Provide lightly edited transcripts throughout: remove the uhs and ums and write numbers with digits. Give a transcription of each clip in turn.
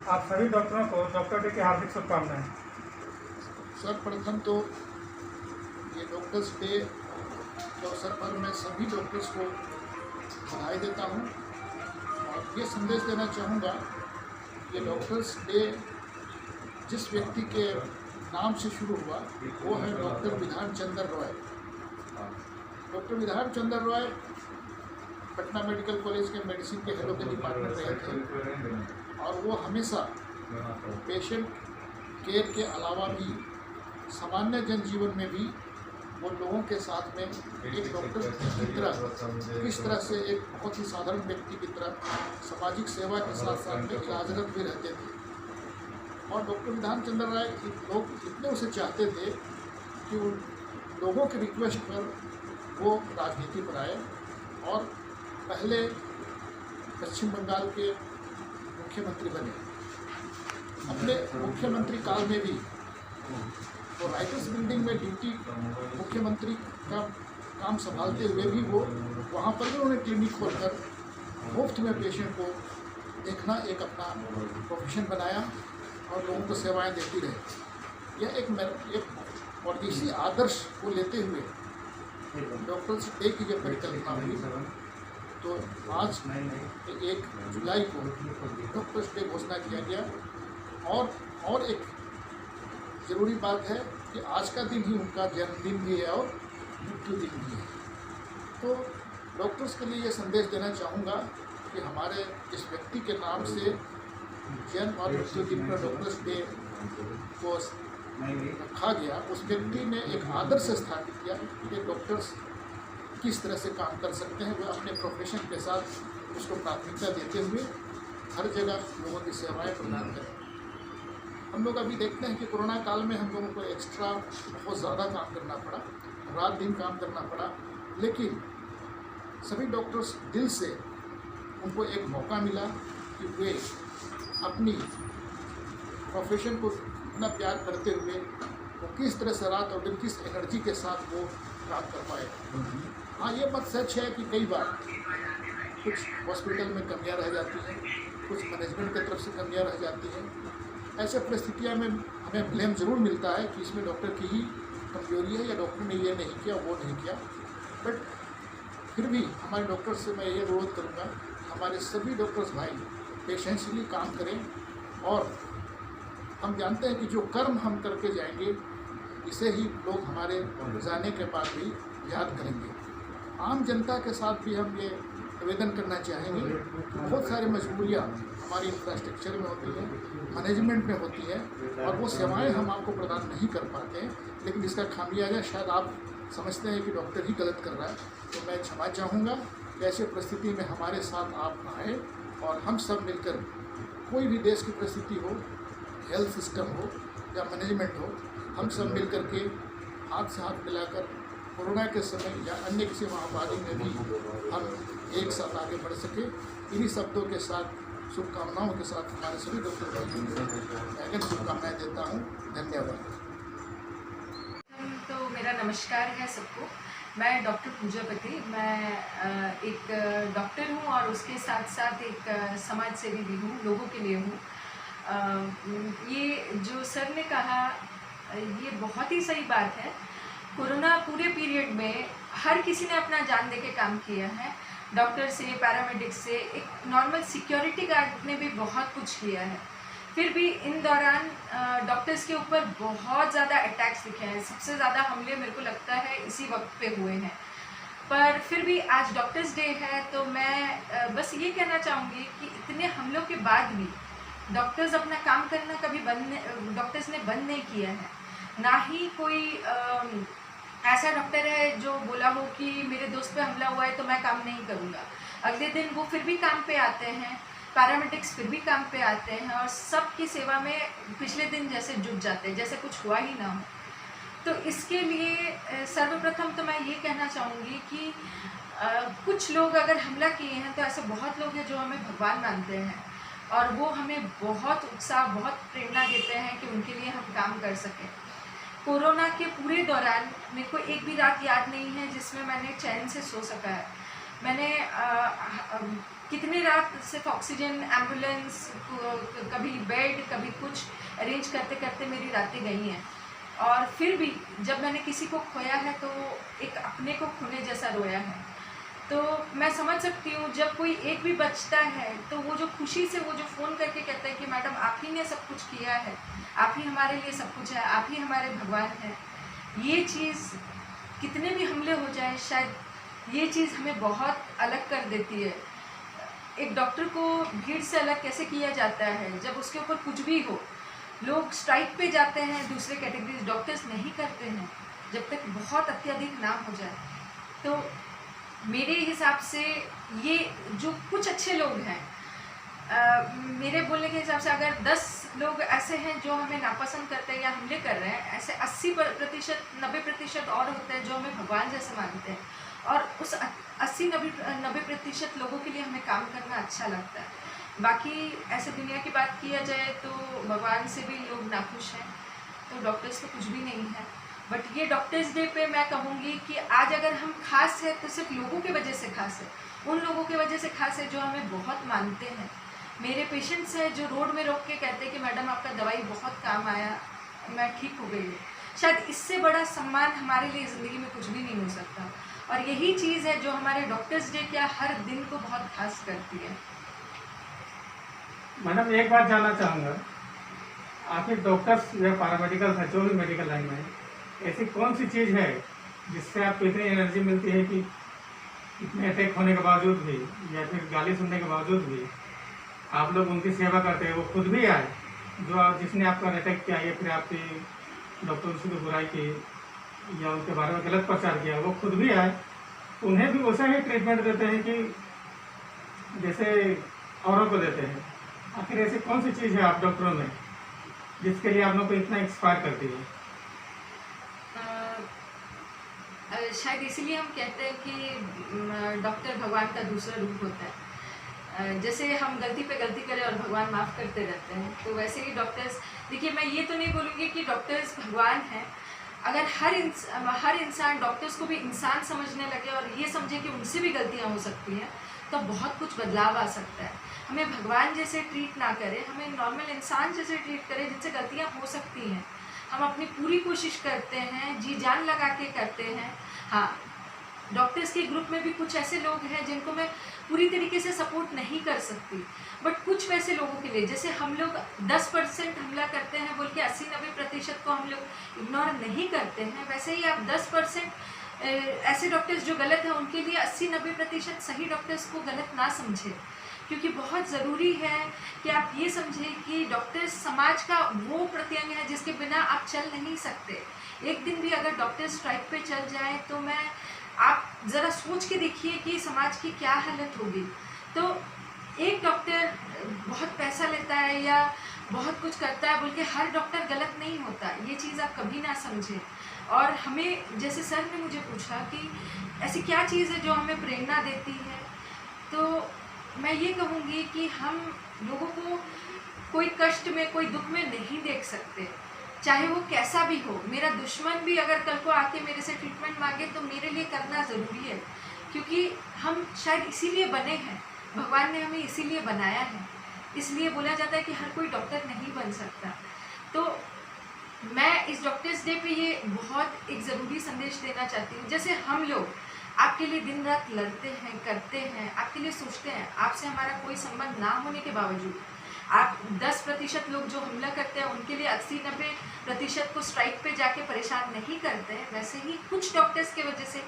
आप सभी डॉक्टरों को डॉक्टर डे की हार्दिक शुभकामनाएं। सर्वप्रथम तो ये डॉक्टर्स डे के अवसर पर मैं सभी डॉक्टर्स को बधाई देता हूँ और ये संदेश देना चाहूँगा कि डॉक्टर्स डे जिस व्यक्ति के नाम से शुरू हुआ वो है doctor Bidhan Chandra Roy. Doctor Bidhan Chandra Roy Patna medical college के मेडिसिन के हेड ऑफ द डिपार्टमेंट रहे थे और वो हमेशा पेशेंट केयर के अलावा भी सामान्य जनजीवन में भी वो लोगों के साथ में एक डॉक्टर की तरह किस तरह से एक बहुत ही साधारण व्यक्ति की तरह सामाजिक सेवा के साथ साथ में इलाजरत भी रहते थे। और डॉक्टर विधान चंद्र राय लोग इतने उसे चाहते थे कि उन लोगों के रिक्वेस्ट पर वो राजनीति पर आए और पहले पश्चिम बंगाल के मुख्यमंत्री बने। अपने मुख्यमंत्री काल में भी तो राइटर्स बिल्डिंग में ड्यूटी मुख्यमंत्री का काम संभालते हुए भी वो वहाँ पर भी उन्होंने क्लिनिक खोलकर मुफ्त में पेशेंट को देखना एक अपना प्रोफेशन बनाया और लोगों को सेवाएं देती रहे। यह एक परदेशी आदर्श को लेते हुए डॉक्टर्स डे की जब परिकल्पना हुई तो आज 1 जुलाई को डॉक्टर्स डे घोषणा किया गया। और एक ज़रूरी बात है कि आज का दिन ही उनका जन्मदिन भी है और मृत्यु दिन भी है। तो डॉक्टर्स के लिए ये संदेश देना चाहूँगा कि हमारे जिस व्यक्ति के नाम से जन्म और मृत्यु दिन पर डॉक्टर्स डे को रखा गया, उस व्यक्ति ने एक आदर्श स्थापित किया कि डॉक्टर्स किस तरह से काम कर सकते हैं। वह अपने प्रोफेशन के साथ उसको प्राथमिकता देते हुए हर जगह लोगों की सेवाएं प्रदान करें। हम लोग अभी देखते हैं कि कोरोना काल में हम लोगों को एक्स्ट्रा बहुत ज़्यादा काम करना पड़ा, रात दिन काम करना पड़ा, लेकिन सभी डॉक्टर्स दिल से उनको एक मौका मिला कि वे अपनी प्रोफेशन को इतना प्यार करते हुए वो किस तरह से रात और दिन किस एनर्जी के साथ वो काम कर पाए। हाँ, ये बात सच है कि कई बार कुछ हॉस्पिटल में कमियां रह जाती हैं, कुछ मैनेजमेंट की तरफ से कमियां रह जाती हैं। ऐसे परिस्थितियों में हमें ब्लेम ज़रूर मिलता है कि इसमें डॉक्टर की ही कमजोरी है या डॉक्टर ने ये नहीं किया वो नहीं किया। बट फिर भी हमारे डॉक्टर से मैं ये अनुरोध करूँगा, हमारे सभी डॉक्टर्स भाई पेशेंसली काम करें और हम जानते हैं कि जो कर्म हम करके जाएंगे इसे ही लोग हमारे जाने के बाद भी याद करेंगे। आम जनता के साथ भी हम ये निवेदन करना चाहेंगे कि बहुत सारी मजबूरियाँ हमारी इंफ्रास्ट्रक्चर में होती हैं, मैनेजमेंट में होती है और वो सेवाएं हम आपको प्रदान नहीं कर पाते हैं, लेकिन इसका खामियाजा शायद आप समझते हैं कि डॉक्टर ही गलत कर रहा है। तो मैं क्षमा चाहूँगा कि ऐसी परिस्थिति में हमारे साथ आप आएँ और हम सब मिलकर कोई भी देश की परिस्थिति हो, हेल्थ सिस्टम हो या मैनेजमेंट हो, हम सब मिल कर के हाथ से हाथ मिलाकर कोरोना के समय या अन्य किसी महामारी में भी हम एक साथ आगे बढ़ सके। इन्हीं शब्दों के साथ शुभकामनाओं के साथ हमारे सभी डॉक्टर भाइयों को मैं शुभकामनाएं देता हूँ। धन्यवाद। तो मेरा नमस्कार है सबको। मैं डॉक्टर पूजा पति, मैं एक डॉक्टर हूँ और उसके साथ साथ एक समाज सेवी भी हूँ, लोगों के लिए हूँ। ये जो सर ने कहा ये बहुत ही सही बात है। कोरोना पूरे पीरियड में हर किसी ने अपना जान दे के काम किया है। डॉक्टर से, पैरामेडिक से, एक नॉर्मल सिक्योरिटी गार्ड ने भी बहुत कुछ किया है। फिर भी इन दौरान डॉक्टर्स के ऊपर बहुत ज़्यादा अटैक्स दिखे हैं। सबसे ज़्यादा हमले मेरे को लगता है इसी वक्त पे हुए हैं। पर फिर भी आज डॉक्टर्स डे है तो मैं बस ये कहना चाहूँगी कि इतने हमलों के बाद भी डॉक्टर्स अपना काम करना कभी डॉक्टर्स ने बंद नहीं किया है। ना ही कोई ऐसा डॉक्टर है जो बोला हो कि मेरे दोस्त पे हमला हुआ है तो मैं काम नहीं करूँगा। अगले दिन वो फिर भी काम पे आते हैं, पैरामेडिक्स फिर भी काम पे आते हैं और सबकी सेवा में पिछले दिन जैसे जुट जाते हैं, जैसे कुछ हुआ ही ना हो। तो इसके लिए सर्वप्रथम तो मैं ये कहना चाहूँगी कि कुछ लोग अगर हमला किए हैं तो ऐसे बहुत लोग हैं जो हमें भगवान मानते हैं और वो हमें बहुत उत्साह, बहुत प्रेरणा देते हैं कि उनके लिए हम काम कर सकें। कोरोना के पूरे दौरान मेरे को एक भी रात याद नहीं है जिसमें मैंने चैन से सो सका है। मैंने कितने रात सिर्फ ऑक्सीजन, एम्बुलेंस, कभी बेड, कभी कुछ अरेंज करते करते मेरी रातें गई हैं। और फिर भी जब मैंने किसी को खोया है तो एक अपने को खोने जैसा रोया है। तो मैं समझ सकती हूँ जब कोई एक भी बचता है तो वो जो खुशी से वो जो फ़ोन करके कहता है कि मैडम आप ही ने सब कुछ किया है, आप ही हमारे लिए सब कुछ है, आप ही हमारे भगवान हैं। ये चीज़ कितने भी हमले हो जाए, शायद ये चीज़ हमें बहुत अलग कर देती है। एक डॉक्टर को भीड़ से अलग कैसे किया जाता है जब उसके ऊपर कुछ भी हो। लोग स्ट्राइक पे जाते हैं, दूसरे कैटेगरीज डॉक्टर्स नहीं करते हैं जब तक बहुत अत्यधिक ना हो जाए। तो मेरे हिसाब से ये जो कुछ अच्छे लोग हैं, मेरे बोलने के हिसाब से अगर 10 लोग ऐसे हैं जो हमें नापसंद करते हैं या हमले कर रहे हैं, ऐसे 80% 90% और होते हैं जो हमें भगवान जैसे मानते हैं। और उस 80-90% लोगों के लिए हमें काम करना अच्छा लगता है। बाकी ऐसे दुनिया की बात किया जाए तो भगवान से भी लोग नाखुश हैं, तो डॉक्टर्स तो कुछ भी नहीं है। बट ये डॉक्टर्स डे पे मैं कहूँगी कि आज अगर हम खास है तो सिर्फ लोगों की वजह से खास है, उन लोगों की वजह से खास है जो हमें बहुत मानते हैं। मेरे पेशेंट्स हैं जो रोड में रोक के कहते हैं कि मैडम आपका दवाई बहुत काम आया, मैं ठीक हो गई। शायद इससे बड़ा सम्मान हमारे लिए ज़िंदगी में कुछ भी नहीं हो सकता। और यही चीज़ है जो हमारे डॉक्टर्स डे क्या हर दिन को बहुत खास करती है। मैडम एक बात जानना चाहूँगा, आखिर डॉक्टर्स या पैरामेडिकल है जो भी मेडिकल लाइन में, ऐसी कौन सी चीज़ है जिससे आपको इतनी एनर्जी मिलती है कि इतने अटैक होने के बावजूद भी या फिर गाली सुनने के बावजूद भी आप लोग उनकी सेवा करते हैं? वो खुद भी आए जिसने आपका अटैक किया या फिर आपकी डॉक्टर से बुराई की या उनके बारे में गलत प्रचार किया, वो खुद भी आए, उन्हें भी वैसा ही ट्रीटमेंट देते हैं कि जैसे औरों को देते हैं। आखिर ऐसी कौन सी चीज़ है आप डॉक्टरों में जिसके लिए आप लोग को इतना इंस्पायर करती है? शायद इसीलिए हम कहते हैं कि डॉक्टर भगवान का दूसरा रूप होता है। जैसे हम गलती पे गलती करें और भगवान माफ़ करते रहते हैं, तो वैसे ही डॉक्टर्स, देखिए मैं ये तो नहीं बोलूँगी कि डॉक्टर्स भगवान हैं। अगर हर इंसान डॉक्टर्स को भी इंसान समझने लगे और ये समझे कि उनसे भी गलतियाँ हो सकती हैं, तो बहुत कुछ बदलाव आ सकता है। हमें भगवान जैसे ट्रीट ना करें, हमें नॉर्मल इंसान जैसे ट्रीट करें जिनसे गलतियाँ हो सकती हैं। हम अपनी पूरी कोशिश करते हैं, जी जान लगा के करते हैं। हाँ, डॉक्टर्स के ग्रुप में भी कुछ ऐसे लोग हैं जिनको मैं पूरी तरीके से सपोर्ट नहीं कर सकती, बट कुछ वैसे लोगों के लिए, जैसे हम लोग 10% हमला करते हैं बोल के 80-90% को हम लोग इग्नोर नहीं करते हैं, वैसे ही आप 10% ऐसे डॉक्टर्स जो गलत हैं उनके लिए 80-90% सही डॉक्टर्स को गलत ना समझें। क्योंकि बहुत ज़रूरी है कि आप ये समझें कि डॉक्टर समाज का वो प्रत्यंग है जिसके बिना आप चल नहीं सकते। एक दिन भी अगर डॉक्टर स्ट्राइक पे चल जाए तो आप ज़रा सोच के देखिए कि समाज की क्या हालत होगी। तो एक डॉक्टर बहुत पैसा लेता है या बहुत कुछ करता है बोल के हर डॉक्टर गलत नहीं होता, ये चीज़ आप कभी ना समझें। और हमें, जैसे सर ने मुझे पूछा कि ऐसी क्या चीज़ है जो हमें प्रेरणा देती है, तो मैं ये कहूँगी कि हम लोगों को कोई कष्ट में, कोई दुख में नहीं देख सकते, चाहे वो कैसा भी हो। मेरा दुश्मन भी अगर कल को आके मेरे से ट्रीटमेंट मांगे तो मेरे लिए करना ज़रूरी है, क्योंकि हम शायद इसीलिए बने हैं, भगवान ने हमें इसीलिए बनाया है। इसलिए बोला जाता है कि हर कोई डॉक्टर नहीं बन सकता। तो मैं इस डॉक्टर्स डे पे ये बहुत एक ज़रूरी संदेश देना चाहती हूँ। जैसे हम लोग आपके लिए दिन रात लड़ते हैं, करते हैं, आपके लिए सोचते हैं, आपसे हमारा कोई संबंध ना होने के बावजूद आप 10% लोग जो हमला करते हैं उनके लिए 80-90% को स्ट्राइक पे जाके परेशान नहीं करते हैं, वैसे ही कुछ डॉक्टर्स की वजह से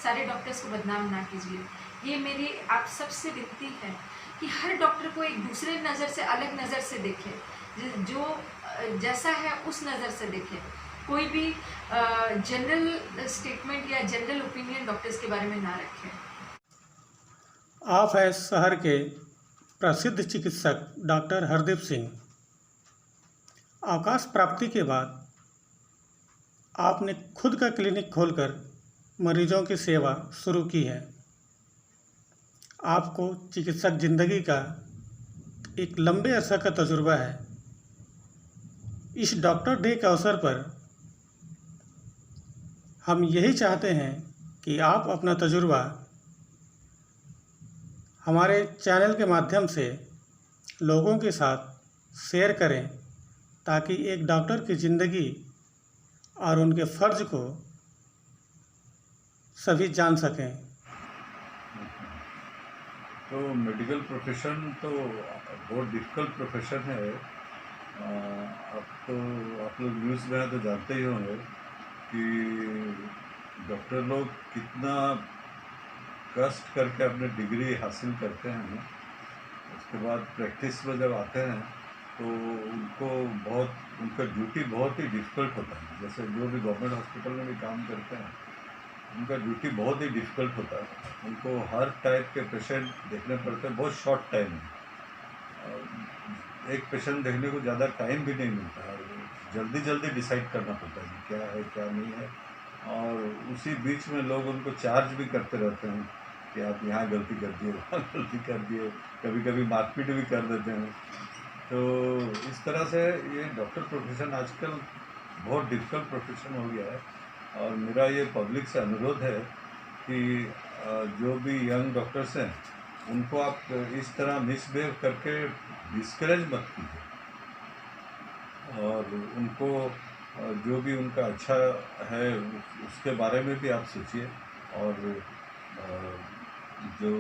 सारे डॉक्टर्स को बदनाम ना कीजिए। ये मेरी आप सबसे विनती है कि हर डॉक्टर को एक दूसरे नज़र से, अलग नज़र से देखें, जो जैसा है उस नज़र से देखें। कोई भी जनरल स्टेटमेंट या जनरल ओपिनियन डॉक्टर्स के बारे में ना रखें। आप हैं शहर के प्रसिद्ध चिकित्सक डॉक्टर हरदीप सिंह। अवकाश प्राप्ति के बाद आपने खुद का क्लिनिक खोलकर मरीजों की सेवा शुरू की है। आपको चिकित्सक जिंदगी का एक लंबे अरसा का तजुर्बा है। इस डॉक्टर डे के अवसर पर हम यही चाहते हैं कि आप अपना तजुर्बा हमारे चैनल के माध्यम से लोगों के साथ शेयर करें ताकि एक डॉक्टर की ज़िंदगी और उनके फ़र्ज़ को सभी जान सकें। तो मेडिकल प्रोफेशन तो बहुत डिफ़िकल्ट प्रोफेशन है। अब तो आप लोग न्यूज़ में तो जानते ही होंगे कि डॉक्टर लोग कितना कष्ट करके अपने डिग्री हासिल करते हैं। उसके बाद प्रैक्टिस में जब आते हैं तो उनका ड्यूटी बहुत ही डिफ़िकल्ट होता है। जैसे जो भी गवर्नमेंट हॉस्पिटल में भी काम करते हैं उनका ड्यूटी बहुत ही डिफ़िकल्ट होता है। उनको हर टाइप के पेशेंट देखने पड़ते हैं बहुत शॉर्ट टाइम में। एक पेशेंट देखने को ज़्यादा टाइम भी नहीं मिलता है। जल्दी जल्दी डिसाइड करना पड़ता है कि क्या है क्या नहीं है, और उसी बीच में लोग उनको चार्ज भी करते रहते हैं कि आप यहाँ गलती कर दिए, वहाँ गलती कर दिए, कभी कभी मारपीट भी कर देते हैं। तो इस तरह से ये डॉक्टर प्रोफेशन आजकल बहुत डिफ़िकल्ट प्रोफेशन हो गया है। और मेरा ये पब्लिक से अनुरोध है कि जो भी यंग डॉक्टर्स हैं उनको आप इस तरह मिसबिहेव करके डिस्करेज मत कीजिए, और उनको जो भी उनका अच्छा है उसके बारे में भी आप सोचिए। और जो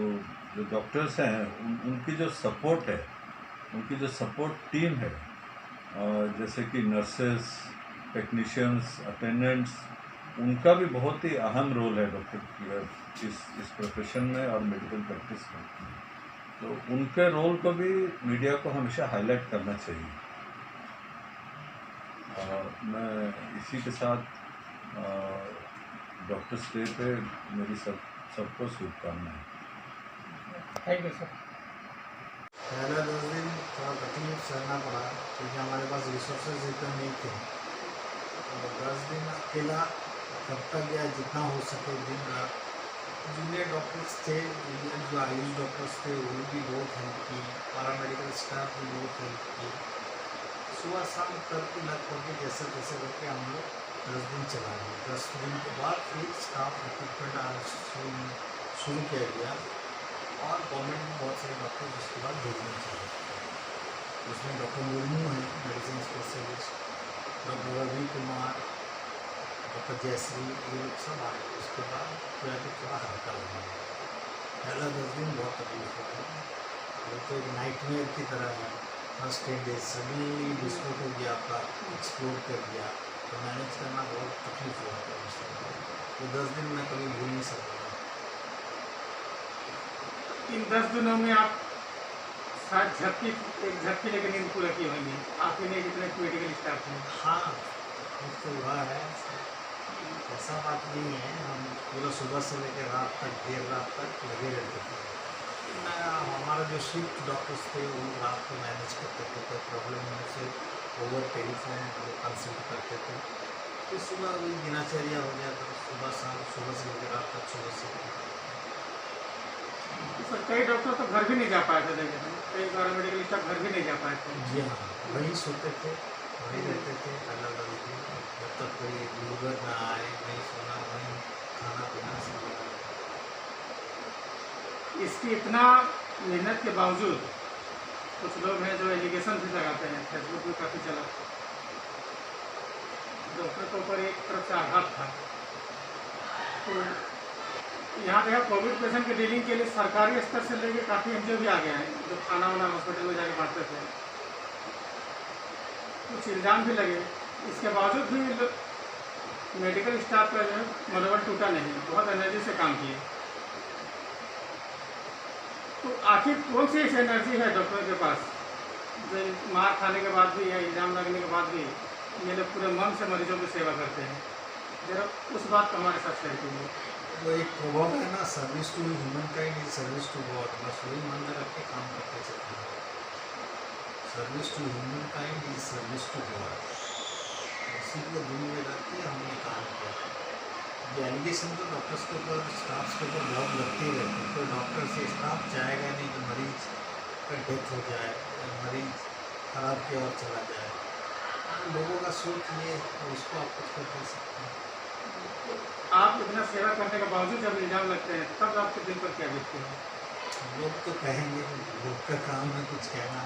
जो डॉक्टर्स हैं उनकी जो सपोर्ट है, उनकी जो सपोर्ट टीम है, जैसे कि नर्सेस, टेक्नीशियंस, अटेंडेंट्स, उनका भी बहुत ही अहम रोल है डॉक्टर इस प्रोफेशन में और मेडिकल प्रैक्टिस में। तो उनके रोल को भी मीडिया को हमेशा हाईलाइट करना चाहिए। मैं इसी के साथ डॉक्टर्स डे पे मेरी सबको शुभकामनाएं। Thank you sir. पहला 10 दिन थोड़ा तकलीफ सहना पड़ा क्योंकि हमारे पास रिसोर्सेज इतने नहीं थे। और 10 दिन अकेला तब तक गया जितना हो सके दिन रात। जूनियर डॉक्टर्स थे, जूनियर जो आयुष डॉक्टर्स थे वो भी बहुत हेल्प की, पैरामेडिकल स्टाफ भी बहुत हेल्प की। सुबह शाम करके लग करके जैसे तैसे करके हम लोग 10 दिन चला गए। 10 दिन के बाद फिर स्टाफ रिक्रूटमेंट शुरू किया गया और गवर्नमेंट में बहुत सारे डॉक्टर उसके बाद भेजने चाहिए। उसमें डॉक्टर मुर्मू हैं medicine specialist, doctor Ravi Kumar, doctor Jayashree, ये लोग सब आए। उसके बाद थोड़ा हल्का लगा। पहला 10 दिन बहुत तकलीफ होता है, वो तो एक नाइटमेयर की तरह है। फर्स्ट 10 डेज सभी डिस्ट्रोट हो गया, आपका एक्सप्लोर कर दिया, तो मैनेज करना बहुत तकलीफ हुआ था उस समय। वो 10 दिन मैं कभी भूल नहीं सकता। इन 10 दिनों में आप शायद एक झपकी लेकर नींद पूरा की होंगी, आप ही नहीं जितने मेडिकल स्टाफ हैं। हाँ, कुछ तो हुआ है, ऐसा बात नहीं है। हम पूरा सुबह से लेकर रात तक, देर रात तक लगे रहते थे। हमारा जो शिफ्ट डॉक्टर्स थे वो रात को मैनेज करते थे, कोई प्रॉब्लम होने से ओवर टेलीफोन कंसल्ट करते थे। फिर सुबह वही दिनचर्या हो गया था, सुबह शाम, सुबह से लेकर रात तक, सुबह से। सर कई डॉक्टर तो घर भी नहीं जा पाए थे, देखे थे कई पैरामेडिकल स्टाफ घर भी नहीं जा पाए थे। जी हाँ, वहीं सोते थे, वहीं रहते थे अलग अलग दिन, जब तक कोई बुजुर्ग ना आए, वहीं सोना, वहीं खाना पीना सब। इसकी इतना मेहनत के बावजूद कुछ लोग हैं जो एलिगेशन भी लगाते हैं, फेसबुक में काफ़ी चला। डॉक्टर के ऊपर एक तरफ से आघात था। तो यहाँ देखा कोविड पेशेंट के डीलिंग के लिए सरकारी स्तर से लेकर काफ़ी एनजीओ भी आ गए हैं जो खाना वाना हॉस्पिटल में जाके बांटते थे। कुछ इल्ज़ाम भी लगे, इसके बावजूद भी मेडिकल स्टाफ का जो है मनोबल टूटा नहीं, बहुत एनर्जी से काम किए। तो आखिर कौन सी ऐसी एनर्जी है डॉक्टर के पास जो मार खाने के बाद भी या इल्ज़ाम लगने के बाद भी ये लोग पूरे मन से मरीजों की सेवा करते हैं? जरा उस बात को हमारे साथ शेयर कीजिए। वो एक प्रभाव है ना, service to humankind is service to God. बस वही मन में रख के काम करते चलते हैं। Service to humankind is service to God. उसी को दिन में रख के हमने काम किया। ये एलिगेशन तो डॉक्टर्स के ऊपर, स्टाफ के ऊपर बहुत लगते ही रहते हैं। कोई डॉक्टर से स्टाफ चाहेगा नहीं कि मरीज का डेथ हो जाए, मरीज खराब की ओर चला जाए। लोगों का सोच ये, उसको आप कुछ कर नहीं सकते। आप इतना सेवा करने के बावजूद जब इल्ज़ाम लगते हैं तब आपके दिल पर क्या बीतती है? लोग तो कहेंगे, लोग का काम है कुछ कहना,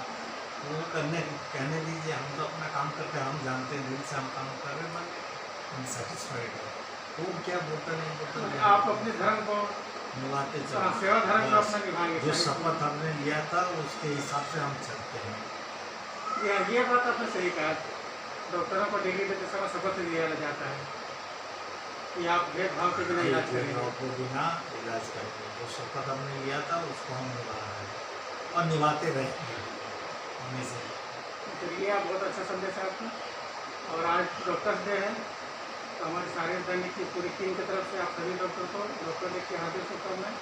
वो कहने दीजिए। हम तो अपना काम करते हैं, हम जानते हैं, दिल से हम काम कर रहे हैं, मन हम सेटिस्फाइड है। वो क्या बोलता नहीं बोलता, आप अपने धर्म को निभाते सेवा चलो। धर्म को बस अपना निभाएंगे। जो शपथ हमने लिया था उसके हिसाब से हम चलते हैं। ये बात आपने सही कहा। डॉक्टरों को डिग्री देते समय शपथ दिया जाता है कि आप भेदभाव के बिना इलाज करेंगे। भेदभाव के बिना इलाज करते हैं। जो शपथ हमने लिया था उसको हम निभा रहे हैं और निभाते रहेंगे हमेशा। चलिए, आप बहुत अच्छा संदेश है आपका। और आज डॉक्टर्स डे है, तो हमारे सारे दैनिक की पूरी टीम की तरफ से आप सभी डॉक्टर को डॉक्टर डे की हार्दिक शुभकामनाएं।